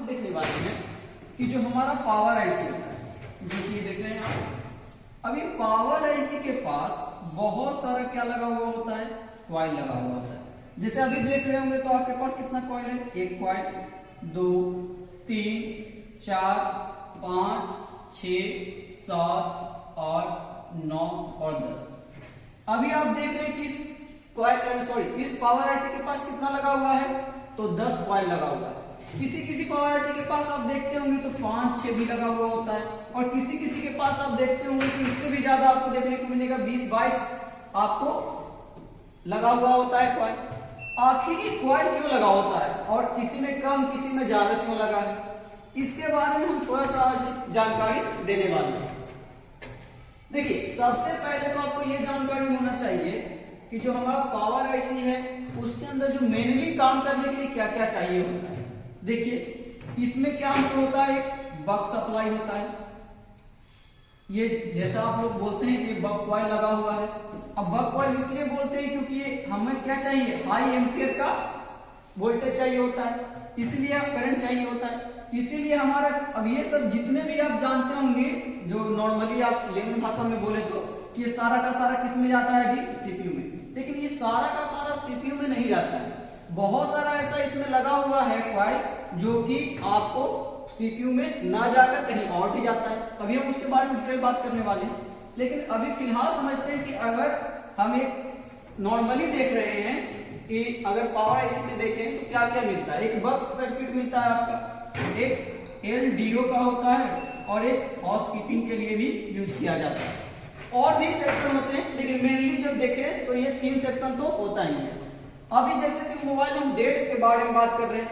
लोग देखने वाले हैं कि जो हमारा पावर आईसी होता है, जो कि देख रहे हैं आप, अभी पावर आईसी के पास बहुत सारा क्या लगा हुआ होता है, कॉइल लगा हुआ होता है। जैसे अभी देख रहे होंगे तो आपके पास कितना कॉइल है, एक कॉइल, 2 3 4 5 6 7 8 9 और 10। अभी आप देख रहे हैं कि इस पावर आईसी के पास कितना लगा हुआ है, तो 10 कॉइल लगा हुआ है। किसी पावर आईसी के पास आप देखते होंगे तो 5 6 भी लगा हुआ होता है, और किसी के पास आप देखते होंगे कि इससे भी ज्यादा आपको देखने को मिलेगा, 20 22 आपको लगा हुआ होता है कॉइल। आखिर ये कॉइल क्यों लगा होता है और किसी में कम किसी में ज्यादा क्यों लगा है, इसके बारे में हम थोड़ा सा आज जानकारी देने वाले हैं। देखिए, सबसे पहले तो आपको ये जानकारी होना चाहिए कि जो हमारा पावर आईसी है उसके अंदर जो मेनली काम करने के लिए क्या क्या चाहिए होता है। देखिए, इसमें क्या होता है, एक बक सप्लाई होता है। ये जैसा आप लोग बोलते हैं कि बक कॉइल लगा हुआ है। अब बक कॉइल इसलिए बोलते हैं क्योंकि ये हमें क्या चाहिए, हाई एम्पियर का वोल्टेज चाहिए होता है, इसलिए करंट चाहिए होता है। इसीलिए हमारा, अब ये सब जितने भी आप जानते होंगे, जो नॉर्मली आप लेमन भाषा में बोले तो, कि ये सारा का सारा किस में जाता है जी, सीपीयू में। लेकिन ये सारा का सारा सीपीयू में नहीं जाता है, बहुत सारा ऐसा इसमें लगा हुआ है कॉइल जो कि आपको सीपीयू में ना जाकर कहीं और भी जाता है। अभी हम उसके बारे में डिटेल बात करने वाले हैं, लेकिन अभी फिलहाल समझते हैं कि अगर हम एक नॉर्मली देख रहे हैं कि अगर पावर आईसी में देखें तो क्या क्या मिलता है। एक बक सर्किट मिलता है आपका, एक एलडीओ का होता है, और एक हाउस कीपिंग के लिए भी यूज किया जाता है। और भी सेक्शन होते हैं, लेकिन मेनली जब देखें तो ये 3 सेक्शन तो होता ही है। अभी जैसे कि मोबाइल, हम डेट के बारे में बात कर रहे हैं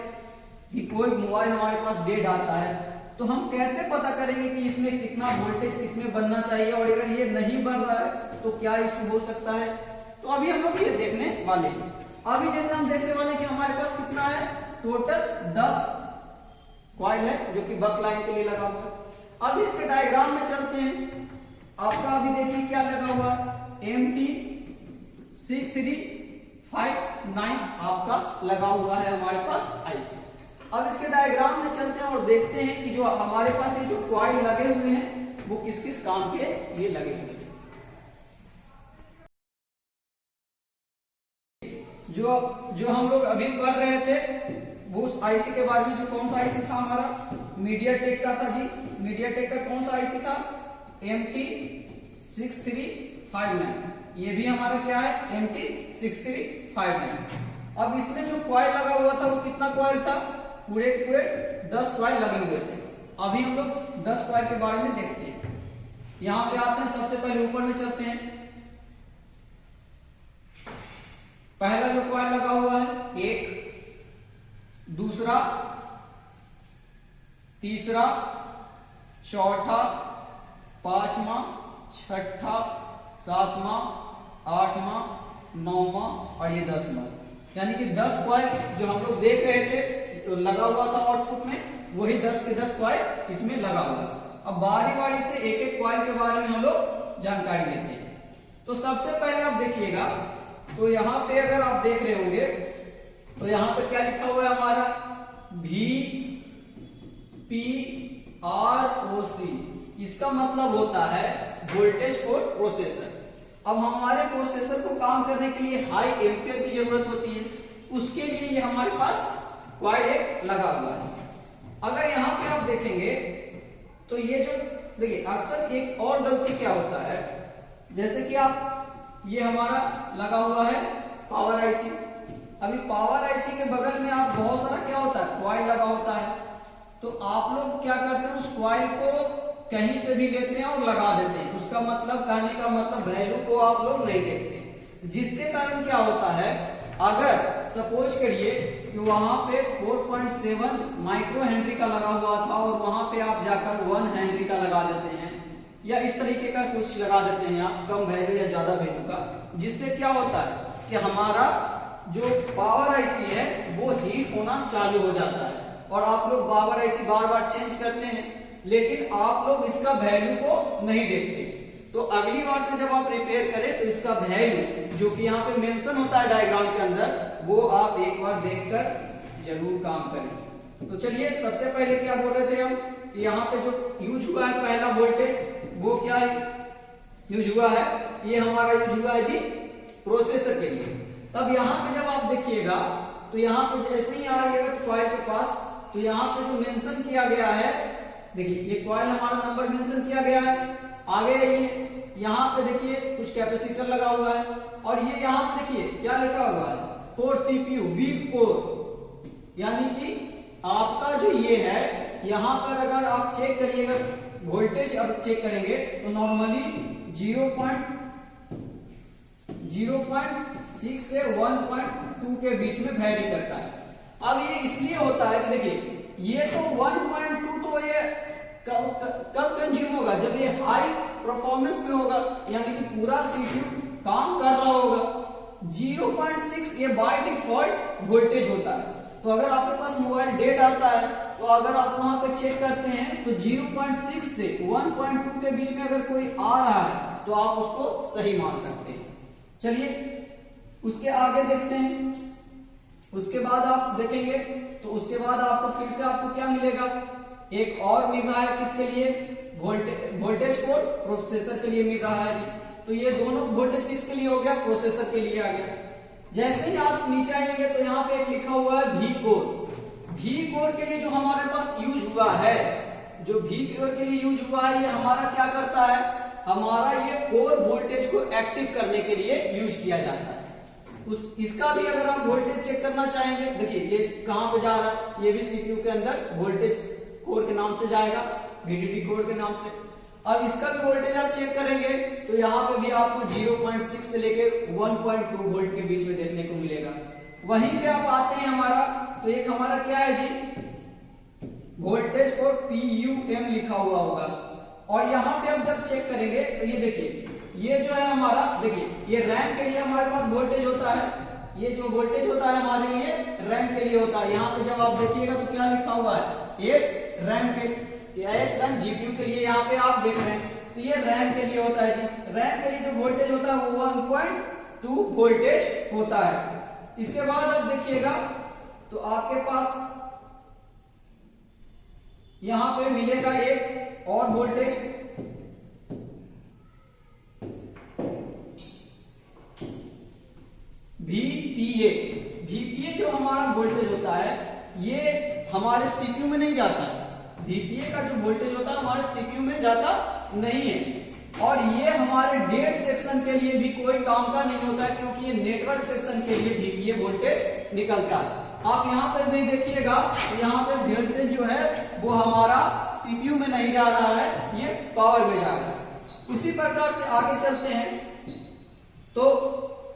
कि कोई मोबाइल हमारे पास डेट आता है तो हम कैसे पता करेंगे कि इसमें कितना वोल्टेज इसमें बनना चाहिए, और अगर ये नहीं बन रहा है तो क्या इशू हो सकता है। तो अभी हम लोग ये देखने वाले हैं। अभी जैसे हम देखने वाले कि हमारे पास कितना है, टोटल 10 कॉइल है जो कि बक लाइन के लिए लगा हुआ है। अब इसके डायग्राम में चलते हैं। आपका अभी देखिए क्या लगा हुआ है, MT 6359 आपका लगा हुआ है हमारे पास आईसी। अब इसके डायग्राम में चलते हैं और देखते हैं कि जो हमारे पास ये जो कॉइल लगे हुए हैं वो किस किस काम के ये लगे हुए हैं। जो हम लोग अभी पढ़ रहे थे वो उस आईसी के बारे में, जो कौन सा आईसी था हमारा, मीडियाटेक का था जी। मीडियाटेक का कौन सा आईसी था, MT 6359। ये भी हमारा क्या है, MT 6359। अब इसमें जो कॉइल लगा हुआ था वो कितना कॉइल था, पूरे 10 कॉइल लगे हुए थे। अभी हम लोग 10 कॉइल के बारे में देखते हैं। यहां पे आते हैं, सबसे पहले ऊपर में चलते हैं। पहला जो कॉइल लगा हुआ है, एक, दूसरा, तीसरा, चौथा, पांचवा, छठा, सातवां, आठवां, नौवां और ये 10वां। यानी कि 10 कॉइल जो हम लोग देख रहे थे तो लगा हुआ था आउटपुट में, वही 10 के 10 कॉइल इसमें लगा हुआ। अब बारी बारी से एक एक कॉइल के बारे में हम लोग जानकारी लेते हैं। तो सबसे पहले आप देखिएगा, तो यहाँ पे अगर आप देख रहे होंगे तो यहाँ पे क्या लिखा हुआ है हमारा, VPROC। इसका मतलब होता है वोल्टेज फॉर प्रोसेसर। अब हमारे प्रोसेसर को काम करने के लिए हाई एम्पियर की जरूरत होती है, उसके लिए ये हमारे पास कॉइल एक लगा हुआ है। अगर यहाँ पे आप देखेंगे तो ये जो देखिए, अक्सर एक और गलती क्या होता है, जैसे कि आप, ये हमारा लगा हुआ है पावर आईसी। अभी पावर आईसी के बगल में आप बहुत सारा क्या होता है, कॉइल लगा होता है। तो आप लोग क्या करते हैं, उस कॉइल को कहीं से भी लेते हैं और लगा देते हैं। उसका मतलब, कहने का मतलब, वैल्यू को आप लोग नहीं देखते, जिसके कारण क्या होता है, अगर सपोज करिए कि वहां पे 4.7 माइक्रो हेनरी का लगा हुआ था और वहां पे आप जाकर 1 हेनरी का लगा देते हैं, या इस तरीके का कुछ लगा देते हैं आप, कम वैल्यू या ज्यादा वैल्यू का, जिससे क्या होता है कि हमारा जो पावर आईसी है वो हीट होना चालू हो जाता है। और आप लोग पावर आईसी बार बार चेंज करते हैं, लेकिन आप लोग इसका वैल्यू को नहीं देखते। तो अगली बार से जब आप रिपेयर करें तो इसका वैल्यू जो कि यहाँ पे मेंशन होता है डायग्राम के अंदर, वो आप एक बार देखकर जरूर काम करें। तो चलिए सबसे पहले क्या बोल रहे थे हम, यहाँ पे जो यूज हुआ है पहला वोल्टेज, वो क्या यूज हुआ है, ये हमारा यूज हुआ है जी प्रोसेसर के लिए। तब यहाँ पे जब आप देखिएगा तो यहाँ पे जैसे ही आइएगा कॉइल के पास, तो यहाँ पे जो मेंशन किया गया है, देखिए ये कॉइल हमारा नंबर मेंशन किया गया है। आगे ये यहाँ पे देखिए कुछ कैपेसिटर लगा हुआ है, और ये यहाँ पे देखिए क्या लिखा हुआ है, कोर सीपीयू बिग कोर, यानी कि आपका जो ये है, यहाँ पर अगर आप चेक करिएगा वोल्टेज, अब चेक करेंगे तो नॉर्मली 0.6 से 1.2 के बीच में वैरी करता है। अब ये इसलिए होता है कि देखिए ये तो 1.2 तो ये कब कंज्यूम होगा, जब ये हाई परफॉर्मेंस में होगा, यानी कि पूरा सीपीयू काम कर रहा होगा। 0.6 ये बाय डिफॉल्ट वोल्टेज होता है। तो अगर आपके पास मोबाइल डेड आता है, तो अगर आप वहां पे चेक करते हैं तो 0.6 से 1.2 के बीच में अगर कोई आ रहा है तो आप उसको सही मान सकते हैं। चलिए उसके आगे देखते हैं। उसके बाद आप देखेंगे तो उसके बाद आपको फिर से आपको क्या मिलेगा, एक और मिल रहा है, किसके लिए, वोल्टेज फॉर प्रोसेसर के लिए मिल रहा है। तो ये दोनों वोल्टेज किसके लिए हो गया, प्रोसेसर के लिए आ गया। जैसे ही आप नीचे आएंगे तो यहाँ पे एक लिखा हुआ है भी कोर। भी कोर के लिए जो हमारे पास यूज हुआ है, जो भी कोर के लिए यूज हुआ है, ये हमारा क्या करता है, हमारा ये कोर वोल्टेज को एक्टिव करने के लिए यूज किया जाता है। इसका भी अगर आप वोल्टेज चेक करना चाहेंगे, देखिए ये कहां पे जा रहा है, ये भी सीपीयू के अंदर वोल्टेज कोर के नाम से जाएगा, वीडीडी कोर के नाम से। अब इसका भी वोल्टेज आप चेक करेंगे तो यहाँ पे भी आपको 0.6 से लेके 1.2 वोल्ट के बीच में देखने को मिलेगा। वहीं पे आप आते हैं हमारा, तो एक हमारा क्या है जी, वोल्टेज फॉर PUM लिखा हुआ होगा। और यहाँ पे आप जब चेक करेंगे तो ये देखिए, ये जो है हमारा, देखिए ये रैम के लिए हमारे पास वोल्टेज होता है, ये जो वोल्टेज होता है हमारे लिए रैम के लिए होता है। यहाँ पे जब आप देखिएगा तो क्या लिखा हुआ है, एस रैम के, एस रैम जीपीयू के लिए यहाँ पे आप देख रहे हैं, तो ये रैम के लिए होता है जी। रैम के लिए जो वोल्टेज होता है वो 1.2 वोल्टेज होता है। इसके बाद आप देखिएगा तो आपके पास यहां पे मिलेगा एक और वोल्टेज, VPA। VPA जो हमारा वोल्टेज होता है, ये हमारे सीपीयू में नहीं जाता है। VPA का जो वोल्टेज होता है हमारे सीपीयू में जाता नहीं है, और ये हमारे डेड सेक्शन के लिए भी कोई काम का नहीं होता है, क्योंकि ये नेटवर्क सेक्शन के लिए VPA वोल्टेज निकलता है। आप यहाँ पे भी देखिएगा तो यहाँ पे वोल्टेज जो है वो हमारा सीपीयू में नहीं जा रहा है, ये पावर में जा रहा है। उसी प्रकार से आगे चलते हैं तो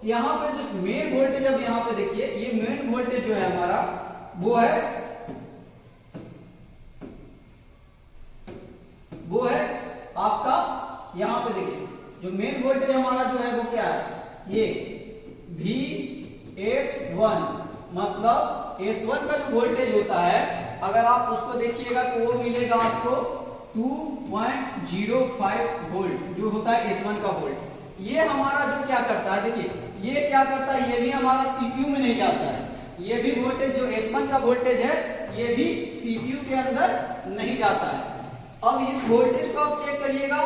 यहाँ पे जो मेन वोल्टेज, अब यहाँ पे देखिए ये मेन वोल्टेज जो है हमारा वो है आपका, यहाँ पे देखिए जो मेन वोल्टेज हमारा जो है वो क्या है, ये VS1, मतलब S1 का जो वोल्टेज होता है, अगर आप उसको देखिएगा तो वो मिलेगा आपको 2.05 वोल्ट, जो होता है S1 का वोल्ट। ये हमारा जो क्या करता है, देखिए ये क्या करता है, ये भी हमारा सीपीयू में नहीं जाता है। ये भी वोल्टेज जो S1 का वोल्टेज है, ये भी सीपीयू के अंदर नहीं जाता है। अब इस वोल्टेज को आप चेक करिएगा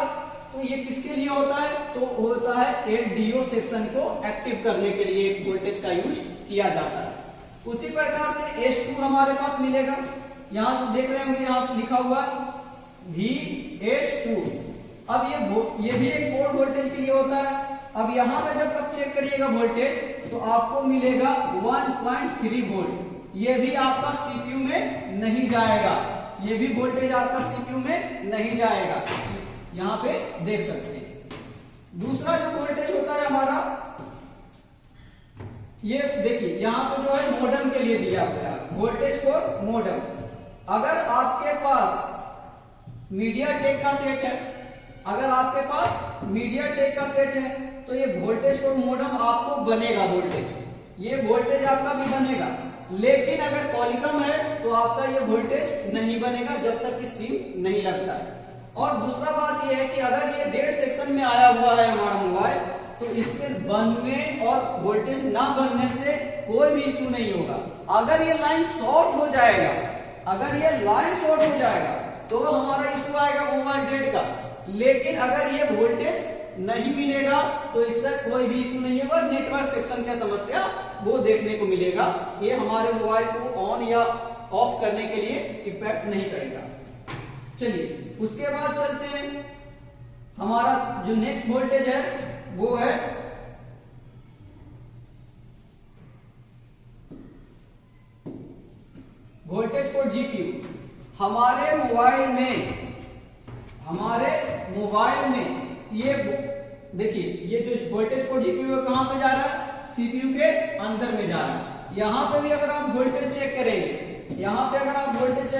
तो ये किसके लिए होता है, तो होता है LDO सेक्शन को एक्टिव करने के लिए एक वोल्टेज का यूज किया जाता है। उसी प्रकार से S2 हमारे पास मिलेगा, यहां से देख रहे होंगे यहाँ लिखा हुआ VS2। अब ये भी एक कोर वोल्टेज के लिए होता है। अब यहाँ पे जब आप चेक करिएगा वोल्टेज तो आपको मिलेगा 1.3 वोल्ट। ये भी आपका सीपीयू में नहीं जाएगा, ये भी वोल्टेज आपका सीपीयू में नहीं जाएगा, यहाँ पे देख सकते हैं। दूसरा जो वोल्टेज होता है हमारा, ये देखिए यहाँ पे जो है मॉडेम के लिए दिया गया वोल्टेज फॉर मॉडेम। अगर आपके पास मीडियाटेक का सेट है, अगर आपके पास मीडियाटेक का सेट है तो ये वोल्टेज फॉर मॉडेम आपको बनेगा वोल्टेज, ये वोल्टेज आपका भी बनेगा। लेकिन अगर पॉलीकॉम है तो आपका ये वोल्टेज नहीं बनेगा जब तक कि सिम नहीं लगता है। और दूसरा बात ये है कि अगर ये डेड सेक्शन में आया हुआ है हमारा मोबाइल, तो इसके बनने और वोल्टेज ना बनने से कोई भी इशू नहीं होगा। अगर ये लाइन शॉर्ट हो जाएगा अगर ये लाइन शॉर्ट हो जाएगा तो हमारा इशू आएगा मोबाइल डेड का, लेकिन अगर ये वोल्टेज नहीं मिलेगा तो इससे कोई भी इशू नहीं होगा, नेटवर्क सेक्शन का समस्या वो देखने को मिलेगा। ये हमारे मोबाइल को ऑन या ऑफ करने के लिए इफेक्ट नहीं करेगा। चलिए उसके बाद चलते हैं, हमारा जो नेक्स्ट वोल्टेज है वो है वोल्टेज फॉर जीपीयू। हमारे मोबाइल में ये देखिए, ये जो वोल्टेज फॉर जीपीयू है कहां पे जा रहा है, सीपीयू के अंदर में जा रहा है। यहां पे भी अगर आप वोल्टेज चेक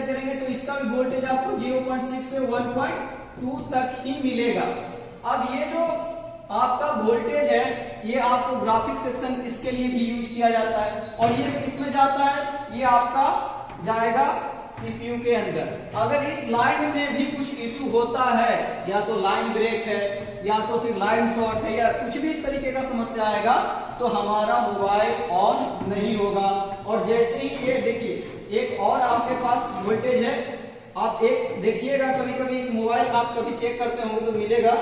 करेंगे, तो इसका भी वोल्टेज आपको 0.6 से 1.2 तक ही मिलेगा। अब ये जो आपका वोल्टेज है ये आपको ग्राफिक सेक्शन इसके लिए भी यूज किया जाता है, और ये किसमें जाता है, ये आपका जाएगा सीपीयू के अंदर। अगर इस लाइन में भी कुछ इशू होता है, या तो लाइन ब्रेक है या तो फिर लाइन शॉर्ट है या कुछ भी इस तरीके का समस्या आएगा तो हमारा मोबाइल ऑन नहीं होगा। और जैसे ही ये देखिए एक और आपके पास वोल्टेज है, आप एक देखिएगा, कभी कभी मोबाइल आप कभी चेक करते होंगे तो मिलेगा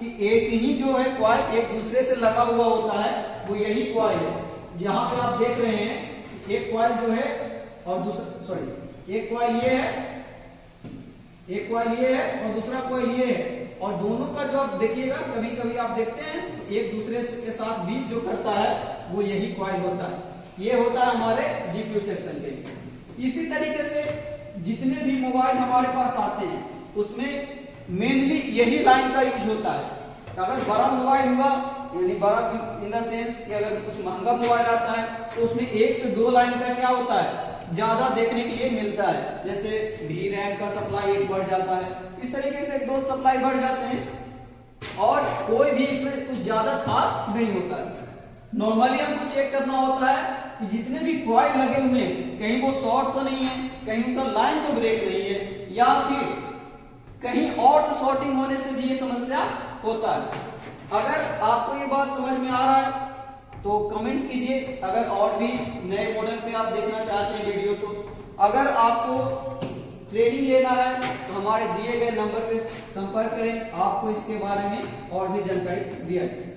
कि एक ही जो है कॉइल एक दूसरे से लगा हुआ होता है, वो यही कॉइल है। जहां पे आप देख रहे हैं एक कॉइल जो है और दूसरा एक कॉइल ये है और दूसरा कॉइल ये है, और दोनों का जो आप देखिएगा कभी कभी आप देखते हैं एक दूसरे के साथ बीट जो करता है वो यही कॉइल होता है। ये होता है हमारे जीपीयू सेक्शन के लिए। इसी तरीके से जितने भी मोबाइल हमारे पास आते हैं उसमें मेनली यही लाइन का यूज होता है। अगर बड़ा मोबाइल हुआ, यानी बड़ा इन द सेंस कि अगर कुछ महंगा मोबाइल आता है तो उसमें 1 से 2 लाइन का क्या होता है, ज्यादा देखने के लिए मिलता है। जैसे भी रैम का सप्लाई एक बढ़ जाता है, इस तरीके से 2 सप्लाई बढ़ जाते हैं, और कोई भी इसमें कुछ ज्यादा खास नहीं होता है। नॉर्मली हमको चेक करना होता है कि जितने भी कॉइल लगे हुए हैं कहीं वो शॉर्ट तो नहीं है, कहीं उनका लाइन तो ब्रेक नहीं है, या फिर कहीं और से शॉर्टिंग होने से भी ये समस्या होता है। अगर आपको ये बात समझ में आ रहा है तो कमेंट कीजिए। अगर और भी नए मॉडल पे आप देखना चाहते हैं वीडियो, तो अगर आपको ट्रेनिंग लेना है तो हमारे दिए गए नंबर पे संपर्क करें, आपको इसके बारे में और भी जानकारी दिया जाए।